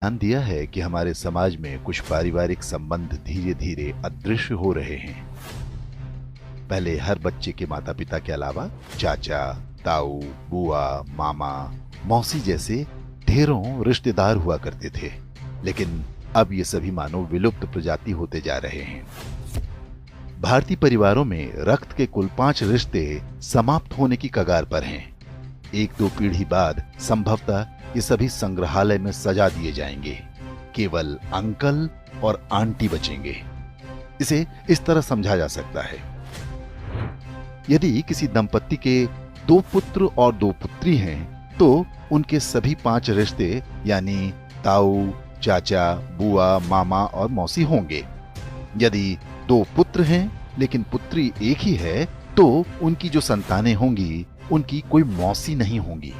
ध्यान दिया है कि हमारे समाज में कुछ पारिवारिक संबंध धीरे धीरे अदृश्य हो रहे हैं। पहले हर बच्चे के माता पिता के अलावा चाचा, ताऊ, बुआ, मामा, मौसी जैसे ढेरों रिश्तेदार हुआ करते थे, लेकिन अब ये सभी मानो विलुप्त प्रजाति होते जा रहे हैं। भारतीय परिवारों में रक्त के कुल 5 रिश्ते समाप्त होने की कगार पर हैं। 1-2 पीढ़ी बाद संभवतः ये सभी संग्रहालय में सजा दिए जाएंगे। केवल अंकल और आंटी बचेंगे। इसे इस तरह समझा जा सकता है, यदि किसी दंपत्ति के 2 पुत्र और 2 पुत्री हैं, तो उनके सभी 5 रिश्ते यानी ताऊ, चाचा, बुआ, मामा और मौसी होंगे। यदि 2 पुत्र हैं लेकिन पुत्री एक ही है, तो उनकी जो संतानें होंगी उनकी कोई मौसी नहीं होंगी।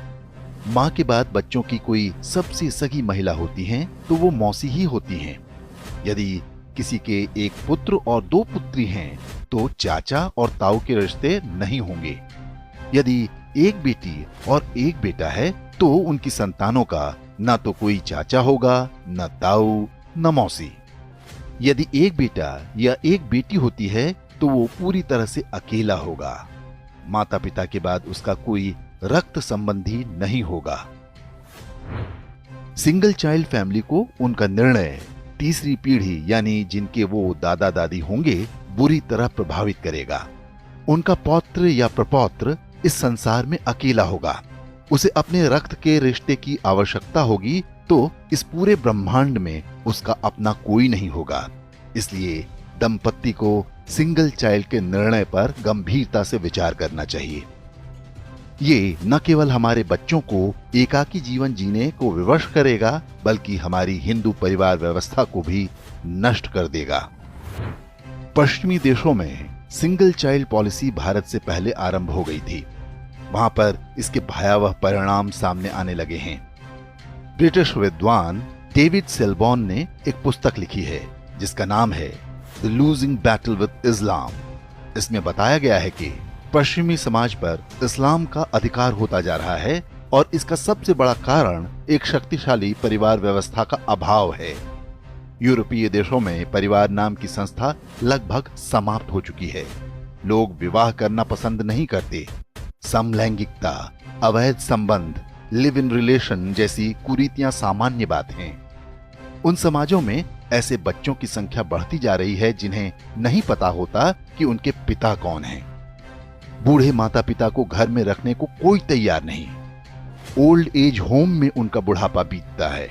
माँ के बाद बच्चों की कोई सबसे सगी महिला होती हैं तो वो मौसी ही होती हैं। यदि किसी के 1 पुत्र और 2 पुत्री हैं तो चाचा और ताऊ के रिश्ते नहीं होंगे। यदि 1 बेटी और 1 बेटा है तो उनकी संतानों का न तो कोई चाचा होगा, न ताऊ, न मौसी। यदि 1 बेटा या 1 बेटी होती है तो वो पूरी तरह से अकेला होगा। माता पिता के बाद उसका कोई रक्त संबंधी नहीं होगा। सिंगल चाइल्ड फैमिली को उनका निर्णय तीसरी पीढ़ी यानी जिनके वो दादा दादी होंगे बुरी तरह प्रभावित करेगा। उनका पौत्र या प्रपौत्र इस संसार में अकेला होगा। उसे अपने रक्त के रिश्ते की आवश्यकता होगी, तो इस पूरे ब्रह्मांड में उसका अपना कोई नहीं होगा। इसलिए दंपत्ति को सिंगल चाइल्ड के निर्णय पर गंभीरता से विचार करना चाहिए। ये न केवल हमारे बच्चों को एकाकी जीवन जीने को विवश करेगा, बल्कि हमारी हिंदू परिवार व्यवस्था को भी नष्ट कर देगा। पश्चिमी देशों में सिंगल चाइल्ड पॉलिसी भारत से पहले आरंभ हो गई थी। वहां पर इसके भयावह परिणाम सामने आने लगे हैं। ब्रिटिश विद्वान डेविड सेलबॉर्न ने एक पुस्तक लिखी है जिसका नाम है द लूजिंग बैटल विद इस्लाम। इसमें बताया गया है कि पश्चिमी समाज पर इस्लाम का अधिकार होता जा रहा है और इसका सबसे बड़ा कारण एक शक्तिशाली परिवार व्यवस्था का अभाव है। यूरोपीय देशों में परिवार नाम की संस्था लगभग समाप्त हो चुकी है। लोग विवाह करना पसंद नहीं करते। समलैंगिकता, अवैध संबंध, लिव इन रिलेशन जैसी कुरीतियां सामान्य बात हैं। उन समाजों में ऐसे बच्चों की संख्या बढ़ती जा रही है जिन्हें नहीं पता होता कि उनके पिता कौन हैं। बूढ़े माता पिता को घर में रखने को कोई तैयार नहीं। ओल्ड एज होम में उनका बुढ़ापा बीतता है।